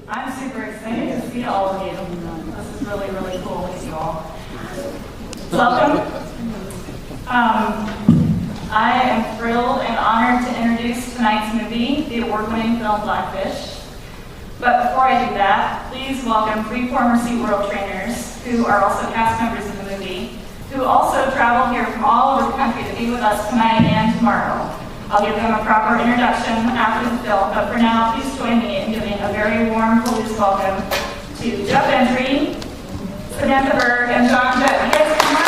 I'm super excited to see all of you. This is really, really cool to see you all. Welcome. I am thrilled and honored to introduce tonight's movie, the award-winning film Blackfish. But before I do that, please welcome 3 former SeaWorld trainers who are also cast members in the movie, who also traveled here from all over the country to be with us tonight and tomorrow. I'll give them a proper introduction after the film, but for now, please join me in giving a very warm police welcome to Jett PhD, Samantha Berg, and Jett. You guys come on.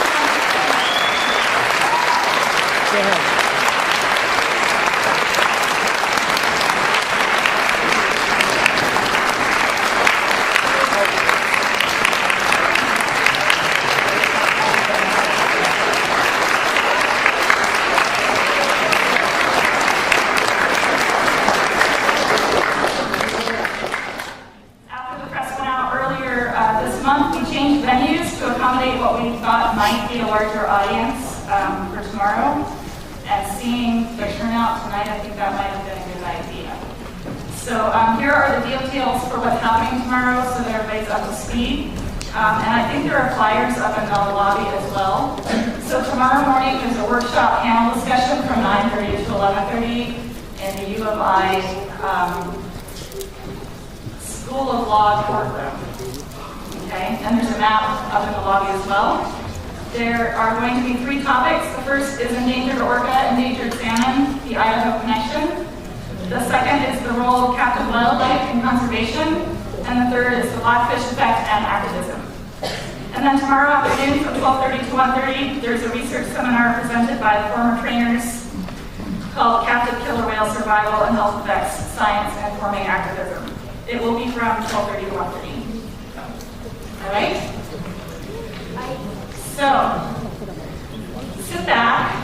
Might be a larger audience for tomorrow, and seeing the turnout tonight, I think that might have been a good idea. So here are the details for what's happening tomorrow, so that everybody's up to speed. And I think there are flyers up in the lobby as well. So tomorrow morning there's a workshop panel discussion from 9:30 to 11:30 in the U of I School of Law courtroom. Okay, and there's a map up in the lobby as well. There are going to be 3 topics. The first is endangered orca, endangered salmon, the Idaho connection. The second is the role of captive wildlife in conservation. And the third is the Blackfish effect and activism. And then tomorrow afternoon from 12:30 to 1:30, there's a research seminar presented by the former trainers called Captive Killer Whale Survival and Health Effects, Science and Informing Activism. It will be from 12:30 to 1:30. All right? So, sit back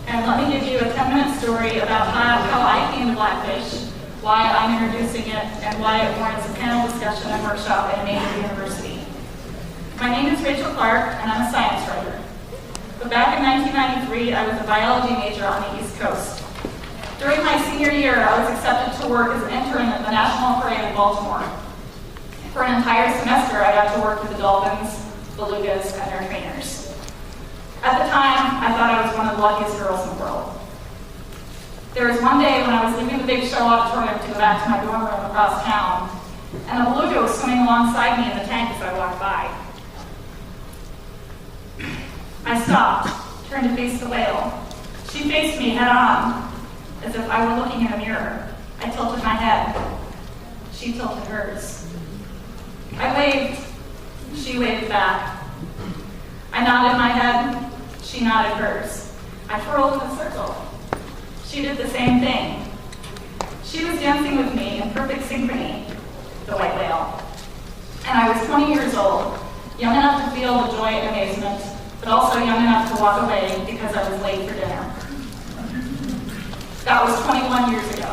and let me give you a 10-minute story about how I came to Blackfish, why I'm introducing it, and why it warrants a panel discussion and workshop at a major university. My name is Rachel Clark, and I'm a science writer. But back in 1993, I was a biology major on the East Coast. During my senior year, I was accepted to work as an intern at the National Aquarium in Baltimore. For an entire semester, I got to work with the dolphins, belugas, and their trainers. At the time, I thought I was one of the luckiest girls in the world. There was one day when I was leaving the big show auditorium to go back to my dorm room across town, and a beluga was swimming alongside me in the tank as I walked by. I stopped, turned to face the whale. She faced me head on, as if I were looking in a mirror. I tilted my head. She tilted hers. I waved. She waved back. I nodded my head. She nodded hers. I twirled in a circle. She did the same thing. She was dancing with me in perfect synchrony, the white whale. And I was 20 years old, young enough to feel the joy and amazement, but also young enough to walk away because I was late for dinner. That was 21 years ago,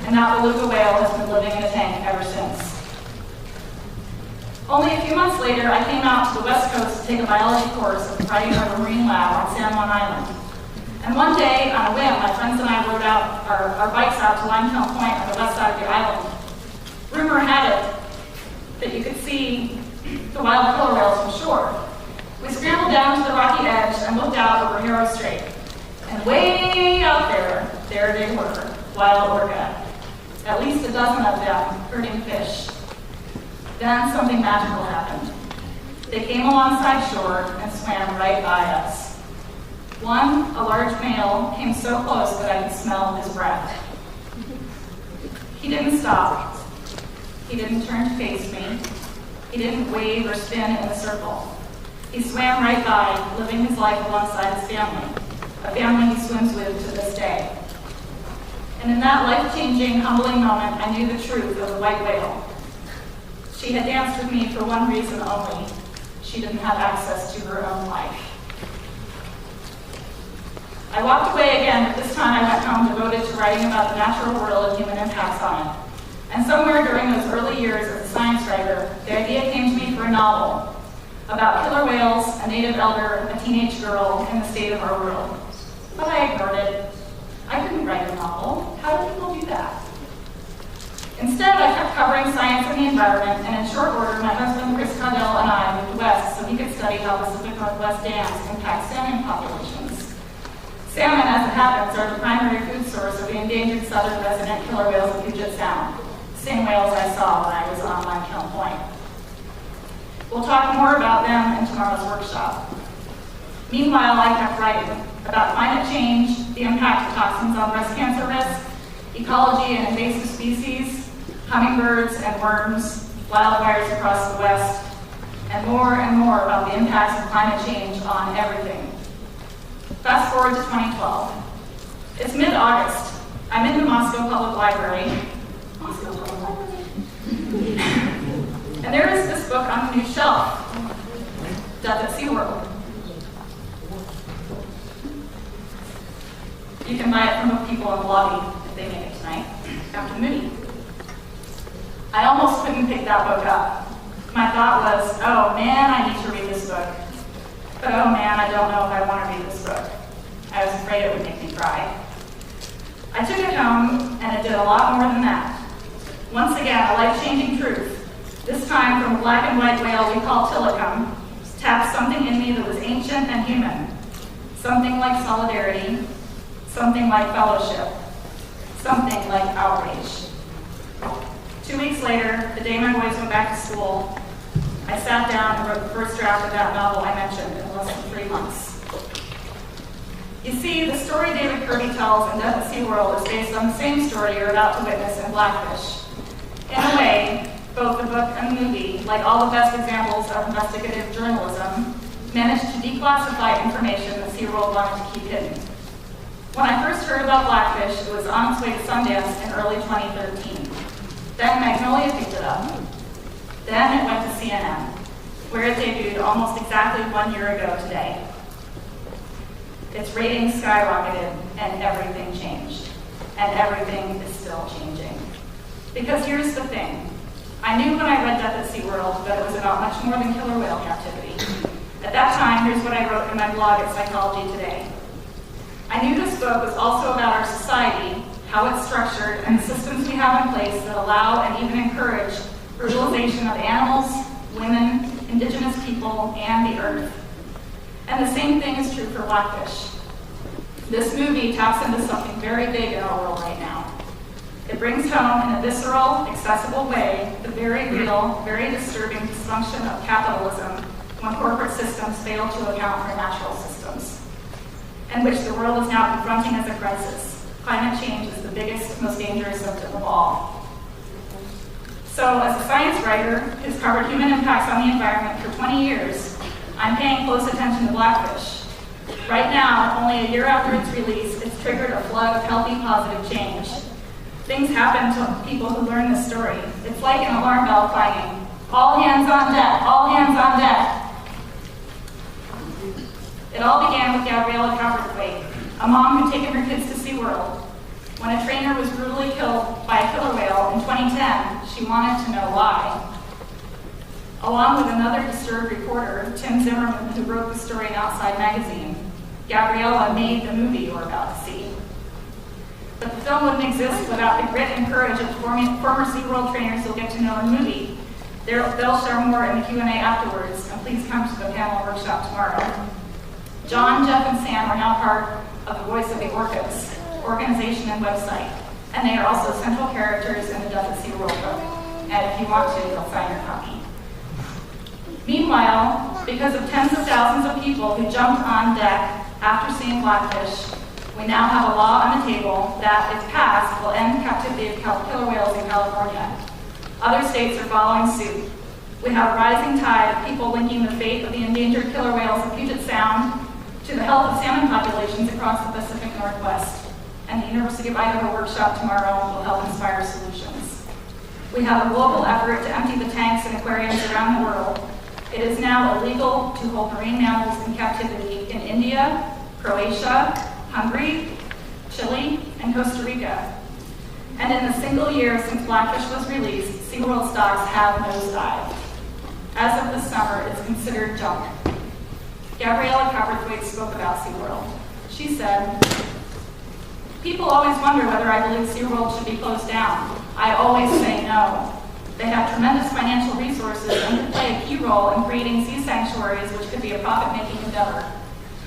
and that beluga whale has been living in a tank ever since. Only a few months later, I came out to the West Coast to take a biology course at the Friday Harbor Marine Lab on San Juan Island. And one day, on a whim, my friends and I rode out our bikes out to Limekiln Point on the west side of the island. Rumor had it that you could see the wild killer whales from shore. We scrambled down to the rocky edge and looked out over Hero Strait. And way out there they were, wild orca. At least a dozen of them herding fish. Then something magical happened. They came alongside shore and swam right by us. One, a large male, came so close that I could smell his breath. He didn't stop. He didn't turn to face me. He didn't wave or spin in a circle. He swam right by, living his life alongside his family, a family he swims with to this day. And in that life-changing, humbling moment, I knew the truth of the white whale. She had danced with me for one reason only. She didn't have access to her own life. I walked away again, but this time I went home devoted to writing about the natural world and human impacts on it. And somewhere during those early years as a science writer, the idea came to me for a novel about killer whales, a native elder, a teenage girl, and the state of our world. But I ignored it. I couldn't write a novel. How do people do that? Instead, I kept covering covering science and the environment, and in short order, my husband Chris Caudill and I moved west so he could study how Pacific Northwest dams impact salmon populations. Salmon, as it happens, are the primary food source of the endangered southern resident killer whales of Puget Sound, the same whales I saw when I was on Limekiln Point. We'll talk more about them in tomorrow's workshop. Meanwhile, I kept writing about climate change, the impact of toxins on breast cancer risk, ecology and invasive species, hummingbirds and worms, wildfires across the West, and more about the impacts of climate change on everything. Fast forward to 2012. It's mid-August. I'm in the Moscow Public Library. And there is this book on the new shelf, Death at SeaWorld. You can buy it from the people in the lobby if they make it tonight, after the movie. I almost couldn't pick that book up. My thought was, oh man, I need to read this book. But oh man, I don't know if I want to read this book. I was afraid it would make me cry. I took it home, and it did a lot more than that. Once again, a life-changing truth, this time from a black and white whale we call Tilikum, tapped something in me that was ancient and human. Something like solidarity, something like fellowship, something like outrage. 2 weeks later, the day my boys went back to school, I sat down and wrote the first draft of that novel I mentioned in less than 3 months. You see, the story David Kirby tells in Death at SeaWorld is based on the same story you're about to witness in Blackfish. In a way, both the book and the movie, like all the best examples of investigative journalism, managed to declassify information that SeaWorld wanted to keep hidden. When I first heard about Blackfish, it was on its way to Sundance in early 2013. Then Magnolia picked it up. Then it went to CNN, where it debuted almost exactly 1 year ago today. Its ratings skyrocketed, and everything changed. And everything is still changing. Because here's the thing. I knew when I read Death at SeaWorld that it was about much more than killer whale captivity. At that time, here's what I wrote in my blog at Psychology Today. I knew this book was also about our society, how it's structured, and the systems we have in place that allow and even encourage brutalization of animals, women, indigenous people, and the earth. And the same thing is true for Blackfish. This movie taps into something very big in our world right now. It brings home in a visceral, accessible way the very real, very disturbing dysfunction of capitalism when corporate systems fail to account for natural systems, and which the world is now confronting as a crisis. Climate change is the biggest, most dangerous symptom of all. So, as a science writer who's covered human impacts on the environment for 20 years, I'm paying close attention to Blackfish. Right now, only a year after its release, it's triggered a flood of healthy, positive change. Things happen to people who learn this story. It's like an alarm bell clanging. All hands on deck, all hands on deck. It all began with Gabriella Copperthwaite, a mom who'd taken her kids to SeaWorld. When a trainer was brutally killed by a killer whale in 2010, she wanted to know why. Along with another disturbed reporter, Tim Zimmerman, who wrote the story in Outside Magazine, Gabriella made the movie you're about to see. But the film wouldn't exist without the grit and courage of former SeaWorld trainers you'll get to know in the movie. They'll share more in the Q&A afterwards, and please come to the panel workshop tomorrow. John, Jeff, and Sam are now part of the Voice of the Orcas organization and website, and they are also central characters in the Death at SeaWorld book. And if you want to, they'll sign your copy. Meanwhile, because of tens of thousands of people who jumped on deck after seeing Blackfish, we now have a law on the table that, if passed, will end captivity of killer whales in California. Other states are following suit. We have a rising tide of people linking the fate of the endangered killer whales of Puget Sound to the health of salmon populations across the Pacific Northwest. And the University of Idaho workshop tomorrow will help inspire solutions. We have a global effort to empty the tanks and aquariums around the world. It is now illegal to hold marine mammals in captivity in India, Croatia, Hungary, Chile, and Costa Rica. And in the single year since Blackfish was released, SeaWorld stocks have nosedived. As of this summer, it's considered junk. Gabriella Copperthwaite spoke about SeaWorld. She said, "People always wonder whether I believe SeaWorld should be closed down. I always say no. They have tremendous financial resources and could play a key role in creating sea sanctuaries, which could be a profit-making endeavor.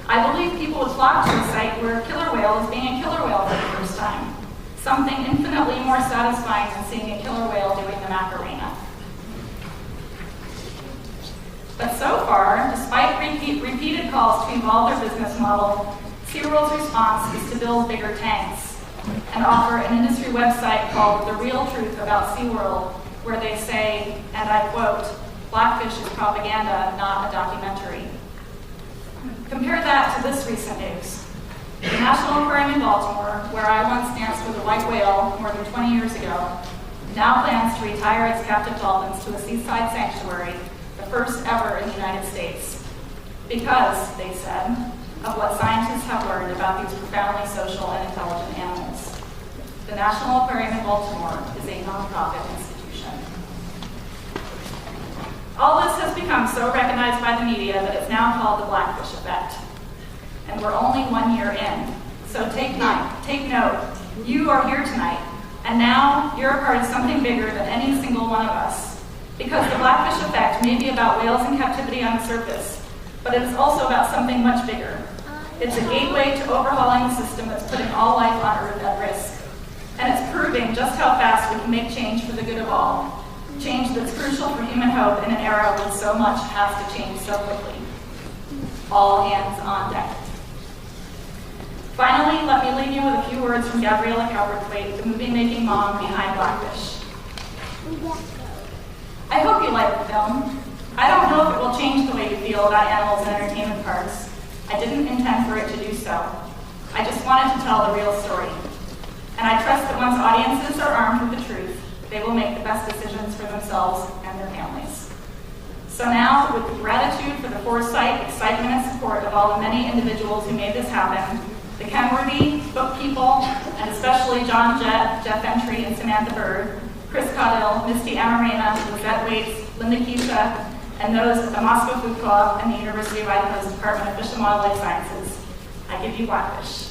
I believe people would flock to a site where a killer whale is being a killer whale for the first time. Something infinitely more satisfying than seeing a killer whale doing the Macarena. But so far, despite repeated calls to evolve their business model, SeaWorld's response is to build bigger tanks and offer an industry website called The Real Truth About SeaWorld, where they say, and I quote, "Blackfish is propaganda, not a documentary." Compare that to this recent news. The National Aquarium in Baltimore, where I once danced with a white whale more than 20 years ago, now plans to retire its captive dolphins to a seaside sanctuary, the first ever in the United States, because, they said, of what scientists have learned about these profoundly social and intelligent animals. The National Aquarium in Baltimore is a nonprofit institution. All this has become so recognized by the media that it's now called the Blackfish effect. And we're only 1 year in. So take note. You are here tonight, and now you're a part of something bigger than any single one of us. Because the Blackfish effect may be about whales in captivity on the surface, but it is also about something much bigger. It's a gateway to overhauling the system that's putting all life on Earth at risk. And it's proving just how fast we can make change for the good of all. Change that's crucial for human hope in an era when so much has to change so quickly. All hands on deck. Finally, let me leave you with a few words from Gabriella Cowperthwaite, the movie-making mom behind Blackfish. I hope you like the film. I don't know if it will change the way you feel about animals in entertainment parks. I didn't intend for it to do so. I just wanted to tell the real story. And I trust that once audiences are armed with the truth, they will make the best decisions for themselves and their families. So now, with gratitude for the foresight, excitement, and support of all the many individuals who made this happen, the Kenworthy, book people, and especially John, Jett Ventre, and Samantha Berg, Chris Caudill, Misty Amarena, Lizette Waits, Linda Keisha, and those at the Moscow Food Co-op and the University of Idaho's Department of Fish and Wildlife Sciences, I give you Blackfish.